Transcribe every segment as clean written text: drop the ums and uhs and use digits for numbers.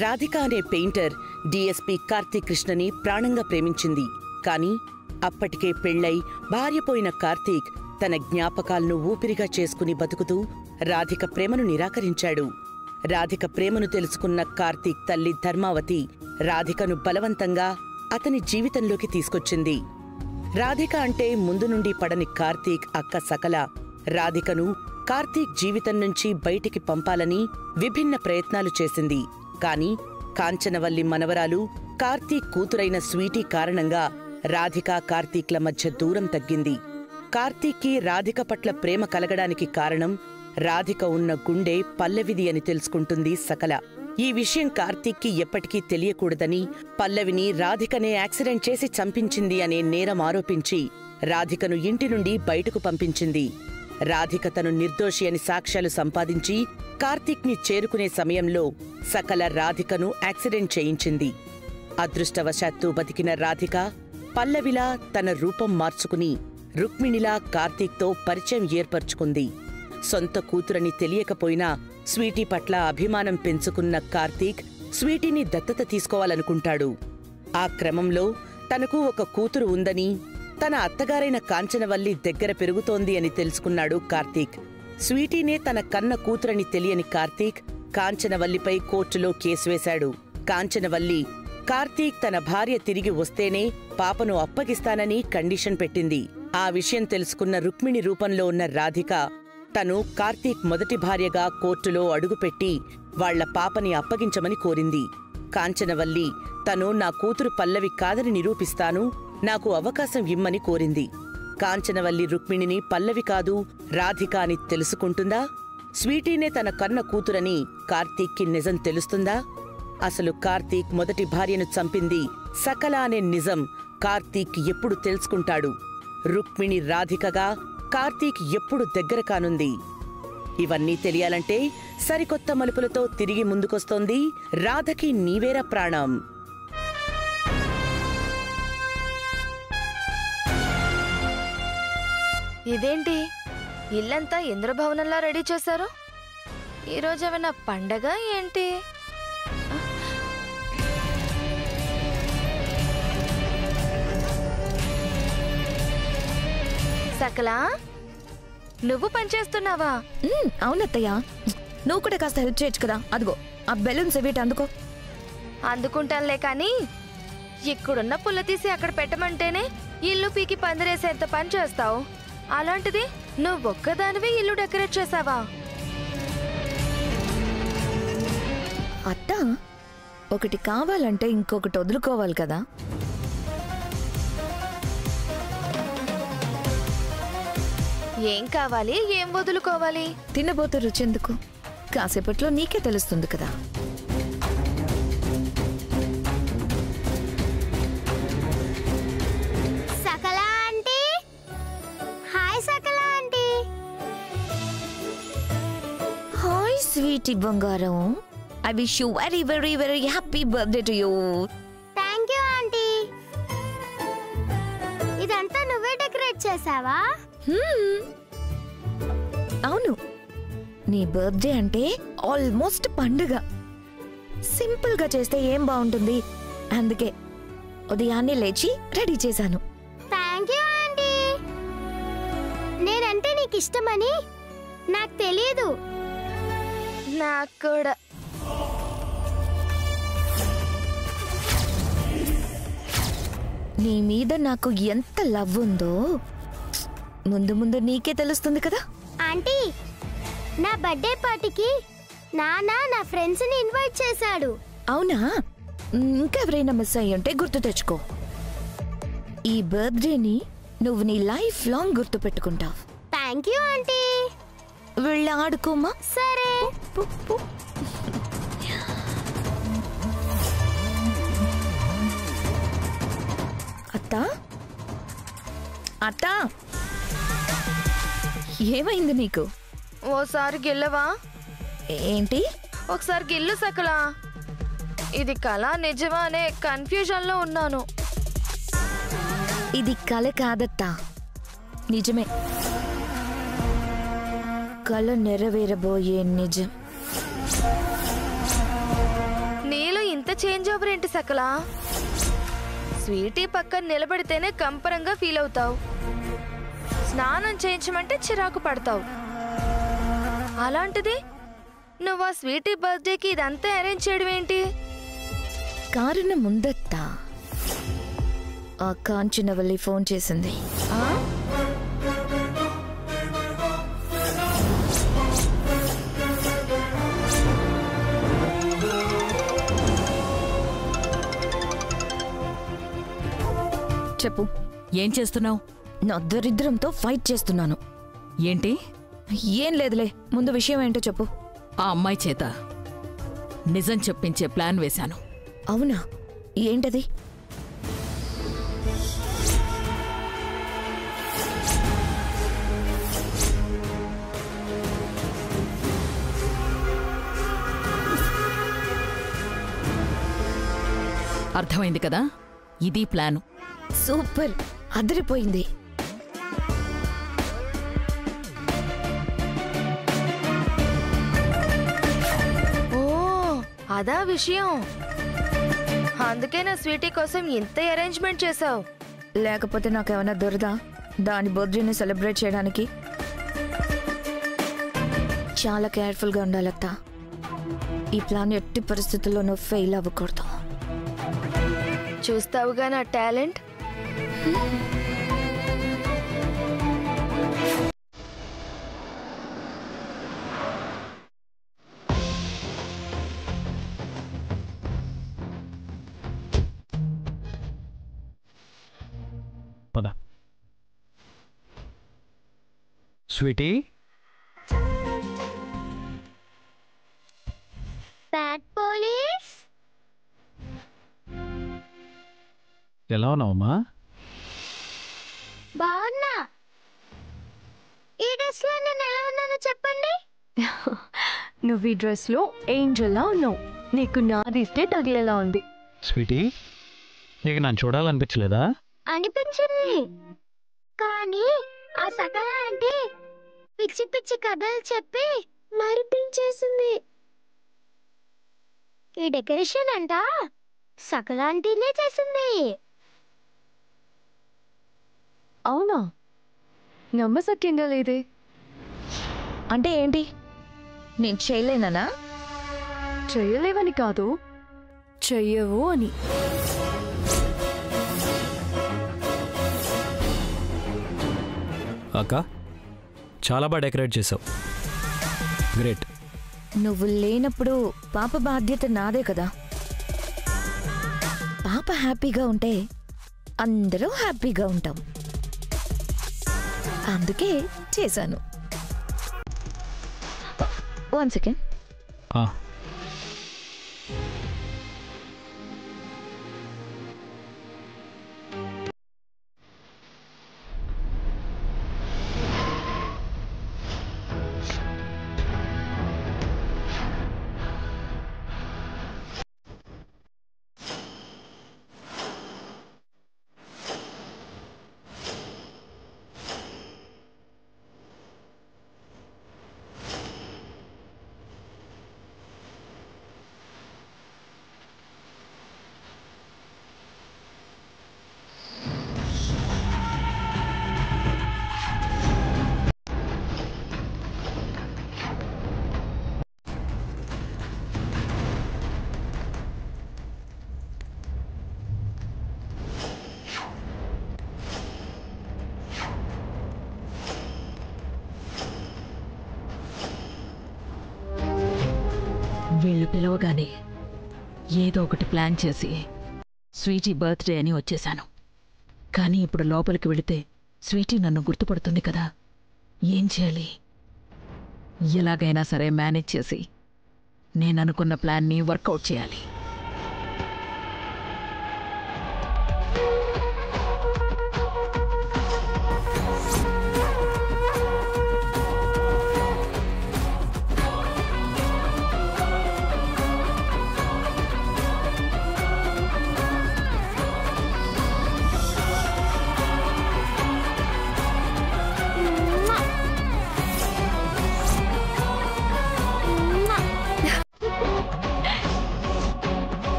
రాధిక అనే painter DSP Karthik కృష్ణని ప్రాణంగా ప్రేమించింది. కాని అప్పటికే పెళ్లై భార్యపోయిన కార్తీక్ తన జ్ఞాపకాలను ఊపిరిగా చేసుకుని బతుకుతూ రాధిక ప్రేమను నిరాకరించాడు. రాధిక ప్రేమను తెలుసుకున్న కార్తీక్ తల్లి ధర్మావతి రాధికను బలవంతంగా అతని జీవితంలోకి తీసుకొచ్చింది. రాధిక అంటే ముందు నుండి పడని కార్తీక్ అక్క సకల రాధికను కార్తీక్ జీవితం నుంచి బయటికి పంపాలని విభిన్న ప్రయత్నాలు చేసింది. కాని కాంచనవల్లి మనవరాలు కార్తీక్ కూతురైన స్వీటీ కారణంగా రాధిక కార్తీక్ల మధ్య దూరం తగ్గింది. కార్తీక్కి రాధిక పట్ల ప్రేమ కలగడానికి కారణం రాధిక ఉన్న గుండె పల్లవిది అని తెలుసుకుంటుంది సకల. ఈ విషయం కార్తీక్కి ఎప్పటికీ తెలియకూడదని పల్లవిని రాధికనే యాక్సిడెంట్ చేసి చంపించింది అనే నేరం ఆరోపించి రాధికను ఇంటి నుండి బయటకు పంపించింది. రాధిక తను నిర్దోషి అని సాక్ష్యాలు సంపాదించి కార్తీక్ని చేరుకునే సమయంలో సకల రాధికను యాక్సిడెంట్ చేయించింది. అదృష్టవశాత్తు బతికిన రాధిక పల్లవిలా తన రూపం మార్చుకుని రుక్మిణిలా కార్తీక్తో పరిచయం ఏర్పరచుకుంది. సొంత కూతురని తెలియకపోయినా స్వీటీ పట్ల అభిమానం పెంచుకున్న కార్తీక్ స్వీటీని దత్తత తీసుకోవాలనుకుంటాడు. ఆ క్రమంలో తనకు ఒక కూతురు ఉందని, తన అత్తగారైన కాంచనవల్లి దగ్గర పెరుగుతోంది అని తెలుసుకున్నాడు కార్తీక్. స్వీటీనే తన కన్న కూతురని తెలియని కార్తీక్ కాంచనవల్లిపై కోర్టులో కేసు వేశాడు. కాంచనవల్లి కార్తీక్ తన భార్య తిరిగి వస్తేనే పాపను అప్పగిస్తానని కండిషన్ పెట్టింది. ఆ విషయం తెలుసుకున్న రుక్మిణి రూపంలో ఉన్న రాధిక తను కార్తీక్ మొదటి భార్యగా కోర్టులో అడుగుపెట్టి వాళ్ల పాపని అప్పగించమని కోరింది. కాంచనవల్లి తను నా కూతురు పల్లవి కాదని నిరూపిస్తాను, నాకు అవకాశం ఇమ్మని కోరింది. కాంచనవల్లి రుక్మిణిని పల్లవి కాదు రాధిక అని తెలుసుకుంటుందా? స్వీటీనే తన కన్న కూతురని కార్తీక్కి నిజం తెలుస్తుందా? అసలు కార్తీక్ మొదటి భార్యను చంపింది సకల అనే నిజం కార్తీక్ ఎప్పుడు తెలుసుకుంటాడు? రుక్మిణి రాధికగా కార్తీక్ ఎప్పుడు దగ్గర కానుంది? ఇవన్నీ తెలియాలంటే సరికొత్త మలుపులతో తిరిగి ముందుకొస్తోంది రాధకి నీవేరా ప్రాణం. ఇదేంటి ఇల్లంతా ఇంద్రభవనంలా రెడీ చేశారు? ఈరోజు ఏమైనా పండగ ఏంటి? సకలా, నువ్వు పనిచేస్తున్నావా? అవునత్తయ్యా, నువ్వు కూడా కాస్త హెల్ప్ చేయొచ్చు కదా. అదిగో ఆ బెలూన్స్ వీటి అందుకో. అందుకుంటానులే, కానీ ఇక్కడున్న పుల్ల తీసి అక్కడ పెట్టమంటేనే ఇల్లు పీకి పందిరేసేంత పని చేస్తావు. అలాంటిది నువ్వొక్కదానివే ఇల్లు డెకరేట్ చేసావా? అత్త, ఒకటి కావాలంటే ఇంకొకటి వదులుకోవాలి కదా. ఏం కావాలి, ఏం వదులుకోవాలి? తినబోతే రుచెందుకు, కాసేపట్లో నీకే తెలుస్తుంది కదా. సకల ఆంటీ, హాయ్ సకల ఆంటీ. హాయ్ స్వీటీ బంగారం, I wish you very very very happy birthday to you. Thank you aunty. ఇదంతా నువ్వే డెకరేట్ చేసావా? అవును, నీ బర్త్డే అంటే ఆల్మోస్ట్ పండుగ. సింపుల్ గా చేస్తే ఏం బాగుంటుంది, అందుకే ఉదయాన్నే లేచి రెడీ చేశాను. Thank you aunty. నేనంటే నీకు ఇష్టమని నాకు తెలియదు. నాకు కూడా. నీ మీద నాకు ఎంత లవ్ ఉందో ముందు ముందు నీకే తెలుస్తుంది కదా. ఆంటీ, నా బర్త్డే పార్టీకి నాన్న నా ఫ్రెండ్స్ ని ఇన్వైట్ చేశాడు. అవునా? ఇంకెవరైనా మిస్ అయ్యి ఉంటే గుర్తు తెచ్చుకో. ఈ బర్త్డేని నువ్వు నీ లైఫ్ లాంగ్ గుర్తు పెట్టుకుంటావు. Thank you aunty. వెళ్ళి ఆడుకోమా. సరే. అత్తా, అత్తా, ఏమైంది నీకు? ఓసారి గిల్లవా? ఏంటి? ఒకసారి గిల్లు సకలా. ఇది కళ నిజమా అనే కన్ఫ్యూజన్ లో ఉన్నాను. ఇది కళ కాదత్తా, నిజమే. కళ నెరవేరబోయే నిజం. నీలో ఇంత చేంజ్ ఓవర్ ఏంటి సకలా? స్వీటీ పక్కన నిలబడితేనే కంపరంగా ఫీల్ అవుతావు, స్నానం చేయించమంటే చిరాకు పడతావు. అలాంటిది నువ్వు ఆ స్వీటీ బర్త్డేకి ఇదంతా అరేంజ్ చేయడం ఏంటి? కారణం ఉందత్తా. ఆ కాంచనవల్లి ఫోన్ చేసింది. చెప్పు. ఏం చేస్తున్నావు? నా దరిద్రంతో ఫైట్ చేస్తున్నాను. ఏంటి? ఏం లేదులే, ముందు విషయం ఏంటో చెప్పు. ఆ అమ్మాయి చేత నిజం చెప్పించే ప్లాన్ వేశాను. అవునా? ఏంటది? అర్థమైంది కదా, ఇది ప్లాను. సూపర్, అదిరిపోయింది. ఓ అదా విషయం. అందుకే నా స్వీటీ కోసం ఇంత అరేంజ్మెంట్ చేసావు. లేకపోతే నాకేమైనా దొరదా దాని బర్త్డేని సెలబ్రేట్ చేయడానికి? చాలా కేర్ఫుల్గా ఉండాలత్తా. ఈ ప్లాన్ ఎట్టి పరిస్థితుల్లోనూ ఫెయిల్ అవ్వకూడదు. చూస్తావుగా నా టాలెంట్. Sweety, bad police. ఎలా ఉన్నావమ్మా? బాగున్నా. ఈ డ్రెస్ లో నేను ఎలా ఉన్నానో చెప్పండి. నువ్వు ఈ డ్రెస్ లో ఏంజల్లా ఉన్నావు. నీకు నాదిస్తే తగిలేలా ఉంది. స్వీటీ, నీకు నన్ను చూడాలనిపించలేదా? అనిపించింది, కానీ ఆ సకల అంటే పిచ్చి పిచ్చి కథలు చెప్పి మరిపించేసింది. ఈ డెకరేషన్ అంట సకలాంటినే చేసింది. అవునా? నమ్మసక్యంగా లేదే. అంటే ఏంటి? నేను చేయలేనా? చెయ్యలేవని కాదు, చెయ్యవు అని. అక్క, చాలా బాగా డెకరేట్ చేసావు. గ్రేట్. నువ్వు లేనప్పుడు పాప బాధ్యత నాదే కదా. పాప హ్యాపీగా ఉంటే అందరూ హ్యాపీగా ఉంటాం. అందుకే చేశాను. 1 సెకండ్. వీళ్ళు పిలవగానే ఏదో ఒకటి ప్లాన్ చేసి స్వీటీ బర్త్డే అని వచ్చేశాను. కానీ ఇప్పుడు లోపలికి వెళితే స్వీటీ నన్ను గుర్తుపడుతుంది కదా. ఏం చేయాలి? ఎలాగైనా సరే మేనేజ్ చేసి నేను అనుకున్న ప్లాన్ని వర్కౌట్ చేయాలి.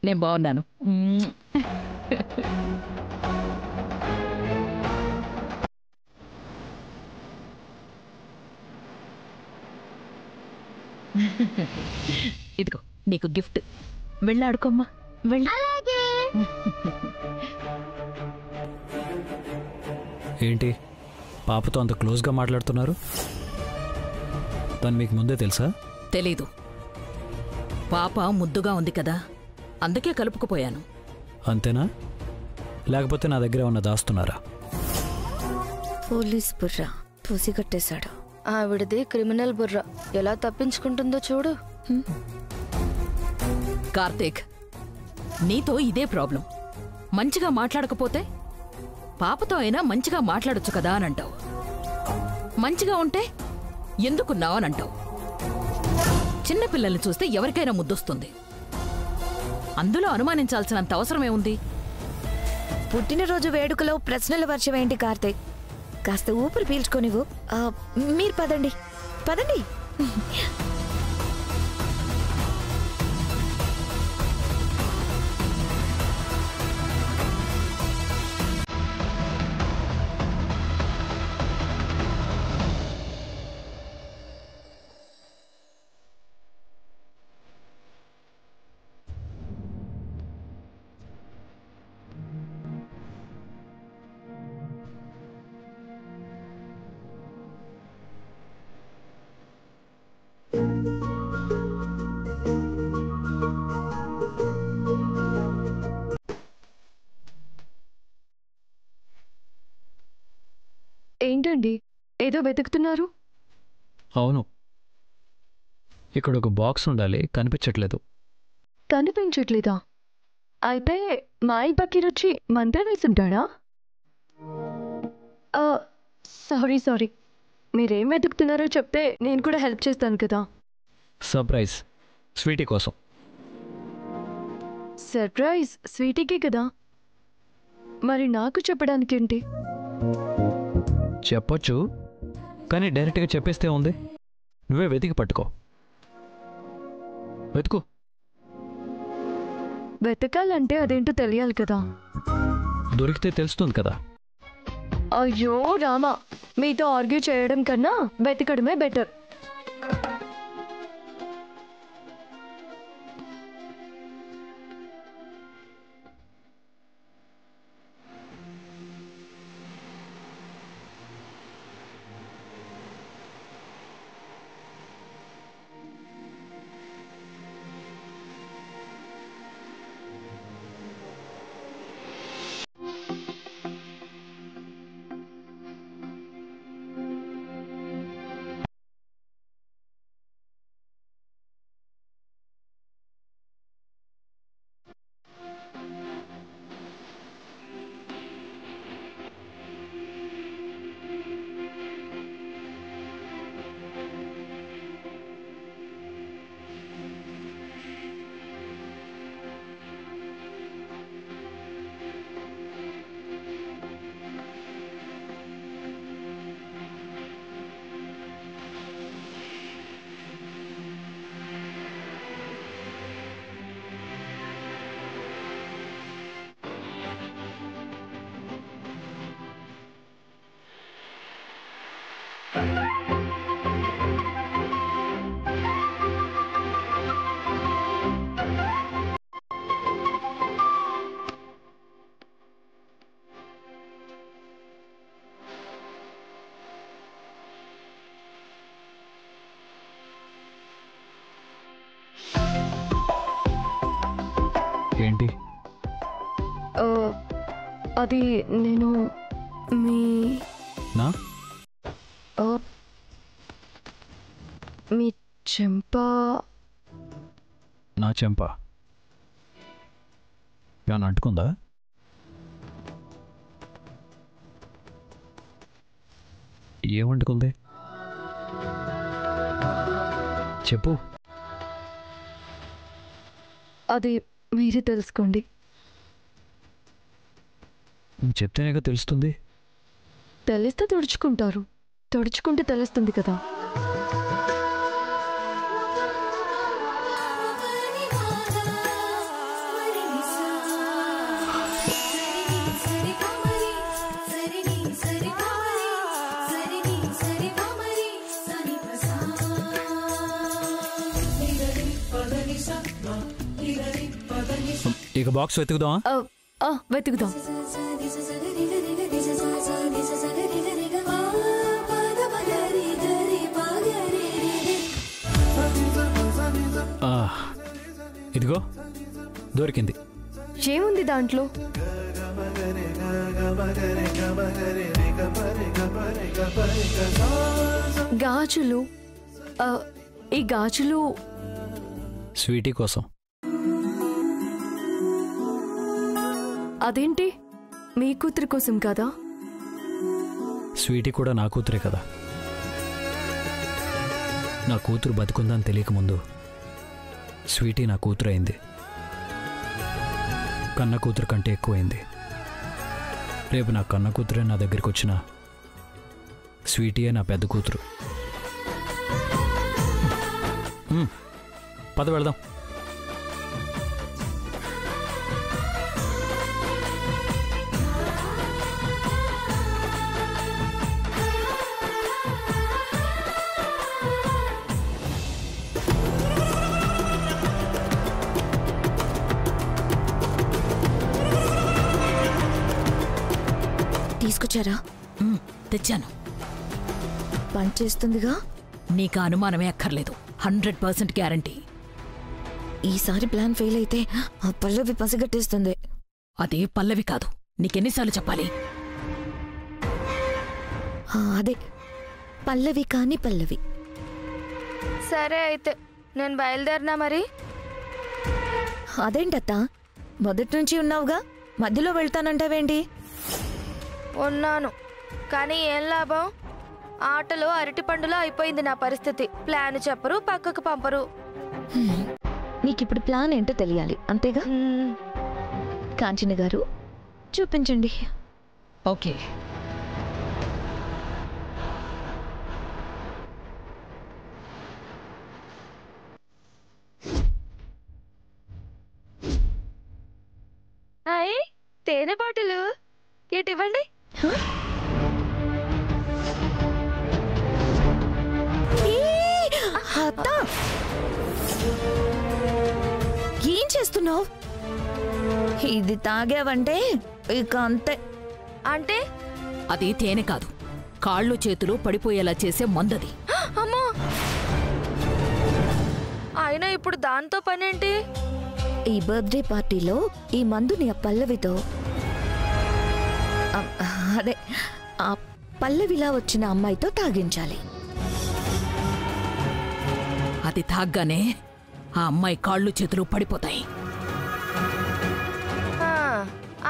నేను బాగున్నాను. ఇదిగో నీకు గిఫ్ట్. వెళ్ళాడుకోమ్మా, వెళ్ళి. ఏంటి పాపతో అంత క్లోజ్గా మాట్లాడుతున్నారు? తను మీకు ముందే తెలుసా? తెలీదు. పాప ముద్దుగా ఉంది కదా, అందుకే కలుపుకుపోయాను. అంతేనా? లేకపోతే నా దగ్గర ఉన్న దాస్తున్నారా? పోలీస్ బుర్ర పూసిగట్టేశాడు. ఆవిడది క్రిమినల్ బుర్ర, ఎలా తప్పించుకుంటుందో చూడు. కార్తీక్, నీతో ఇదే ప్రాబ్లం. మంచిగా మాట్లాడకపోతే పాపతో అయినా మంచిగా మాట్లాడొచ్చు కదా అని అంటావు. మంచిగా ఉంటే ఎందుకున్నావు అని అంటావు. చిన్నపిల్లల్ని చూస్తే ఎవరికైనా ముద్దొస్తుంది. అందులో అనుమానించాల్సినంత అవసరమే ఉంది. పుట్టినరోజు వేడుకలో ప్రశ్నల వర్షం ఏంటి కార్తీక్? కాస్త ఊపిరి పీల్చుకోనివ్వు. మీరు పదండి, పదండి. ఏంటండి ఏదో వెతుకుతున్నారు? అవును, ఇక్కడ ఒక బాక్స్ ఉండాలి, కనిపించట్లేదు. కనిపించట్లేదా? అయితే మాయి బకీర్ వచ్చి మంత్రం వేసుంటాడా? సారీ, మీరేం వెతుకుతున్నారో చెప్తే నేను కూడా హెల్ప్ చేస్తాను కదా. సర్ప్రైజ్ స్వీటీ కోసం. సర్ప్రైజ్ స్వీటీకే కదా, మరి నాకు చెప్పడానికి ఏంటి? చెప్పొచ్చు, కానీ డైరెక్ట్గా చెప్పేస్తే ఉంది. నువ్వే వెతికి పట్టుకో. వెతుకు. వెతకాలంటే అదేంటో తెలియాలి కదా. దొరికితే తెలుస్తుంది కదా. అయ్యో రామా, మీతో ఆర్గ్యూ చేయడం కన్నా వెతకడమే బెటర్. ఏంటి? అది నేను మీ నా మీ చెంప. నా చెంప ఏమన్నా అంటుకుందా? ఏమంటుకుంది చెప్పు. అది మీరే తెలుసుకోండి. చెప్తేనేగా తెలుస్తుంది. తెలిస్తే తుడుచుకుంటారు, తుడుచుకుంటే తెలుస్తుంది కదా. ఇక బాక్స్ వెతుకుదామా? వెతుకుదాం. ఇదిగో దొరికింది. ఏముంది దాంట్లో? గాజులు. ఈ గాజులు స్వీటీ కోసం. అదేంటి మీ కూతురి కోసం కదా? స్వీటీ కూడా నా కూతురే కదా. నా కూతురు బతుకుందని తెలియకముందు స్వీటీ నా కూతురు అయింది. కన్న కూతురు కంటే ఎక్కువైంది. రేపు నా కన్న కూతురే నా దగ్గరికి వచ్చిన స్వీటీయే నా పెద్ద కూతురు. పద వెళదాం. తీసుకొచ్చారా? తెచ్చాను. పనిచేస్తుందిగా? నీకు అనుమానమే అక్కర్లేదు. 100% గ్యారంటీ. ఈసారి ప్లాన్ ఫెయిల్ అయితే ఆ పల్లవి పసిగట్టేస్తుంది. అదే పల్లవి కాదు. నీకెన్నిసార్లు చెప్పాలి? అదే పల్లవి కాని పల్లవి. సరే అయితే నేను బయలుదేరినా మరి. అదేంటత్తా, మొదటి నుంచి ఉన్నావుగా, మధ్యలో వెళ్తానంటావేంటి? ఉన్నాను, కానీ ఏం లాభం? ఆటలో అరటిపండులో అయిపోయింది నా పరిస్థితి. ప్లాన్ చెప్పరు, పక్కకు పంపరు. నీకిప్పుడు ప్లాన్ ఏంటో తెలియాలి, అంతేగా? కాంచన గారు చూపించండి. ఓకే. తేనె బాటలు ఇవ్వండి. ఏం చేస్తున్నావు? ఇది తాగావంటే ఇక అంతే. అంటే అది తేనె కాదు, కాళ్ళు చేతులు పడిపోయేలా చేసే మందది. అమ్మా, అయినా ఇప్పుడు దాంతో పనేంటి? ఈ బర్త్డే పార్టీలో ఈ మందుని ఆ పల్లవితో, అదే ఆ పల్లవిలా వచ్చిన అమ్మాయితో తాగించాలి. అది తాగ్గానే ఆ అమ్మాయి కాళ్ళు చేతులు పడిపోతాయి.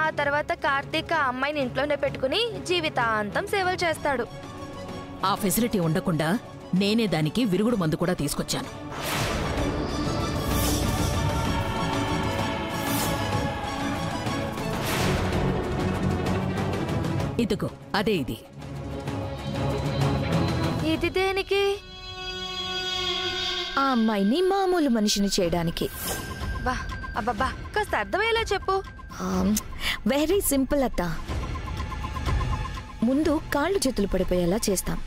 ఆ తర్వాత కార్తీక్ ఆ అమ్మాయిని ఇంట్లోనే పెట్టుకుని జీవితాంతం సేవలు చేస్తాడు. ఆ ఫెసిలిటీ ఉండకుండా నేనే దానికి విరుగుడు మందు కూడా తీసుకొచ్చాను. ఇదిగో అదే ఇది. ఇది దేనికి? ఆ అమ్మాయిని మామూలు మనిషిని చేయడానికి. బా అబ్బబ్బా, కాస్త అర్థమయ్యేలా చెప్పు. వెరీ సింపుల్ అత్త. ముందు కాళ్ళు చేతులు పడిపోయేలా చేస్తాం.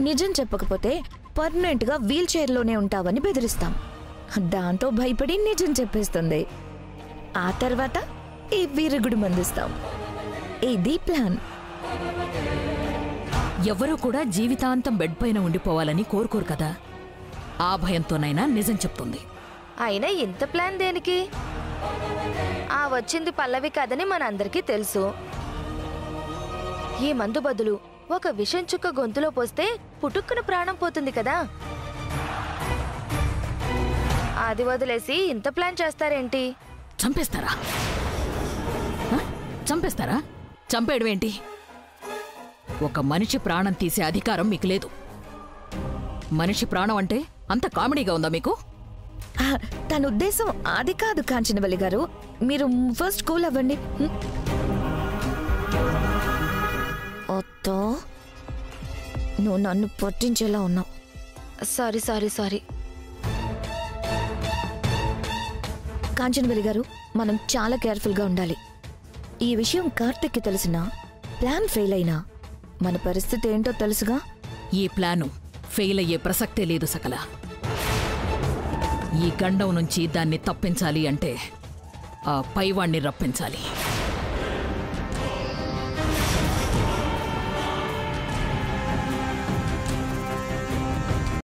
నిజం చెప్పకపోతే పర్మనెంట్ గా వీల్ చైర్లోనే ఉంటావని బెదిరిస్తాం. దాంతో భయపడి నిజం చెప్పేస్తుంది. ఆ తర్వాత ఈ విరుగుడు మందిస్తాం. ఇది ప్లాన్. ఎవరూ కూడా జీవితాంతం బెడ్ పైన ఉండిపోవాలని కోరుకోరు కదా. ఆ భయంతోనైనా నిజం చెప్తుంది. అయినా ఇంత ప్లాన్ దేనికి? ఆ వచ్చింది పల్లవి కాదని మనందరికీ తెలుసు. ఈ మందు బదులు ఒక విషం చుక్క గొంతులో పోస్తే పుట్టుక్కున ప్రాణం పోతుంది కదా. అది వదిలేసి ఇంత ప్లాన్ చేస్తారేంటి? చంపేస్తారా? చంపేస్తారా? చంపేయడమేంటి? ఒక మనిషి ప్రాణం తీసే అధికారం మీకు లేదు. మనిషి ప్రాణం అంటే అంత కామెడీగా ఉందా మీకు? తన ఉద్దేశం అది కాదు కాంచనవల్లి గారు. మీరు ఫస్ట్ కూల్ అవ్వండి. అత్తో, నువ్వు నన్ను పట్టించేలా ఉన్నావు. Sorry sorry sorry. కాంచనవల్లి గారు, మనం చాలా కేర్ఫుల్గా ఉండాలి. ఈ విషయం కార్తిక్కి తెలిసినా, ప్లాన్ ఫెయిల్ అయినా మన పరిస్థితి ఏంటో తెలుసుగా. ఈ ప్లాను ఫెయిల్ అయ్యే ప్రసక్తే లేదు సకల. ఈ గండం నుంచి దాన్ని తప్పించాలి అంటే ఆ పైవాణ్ణి రప్పించాలి.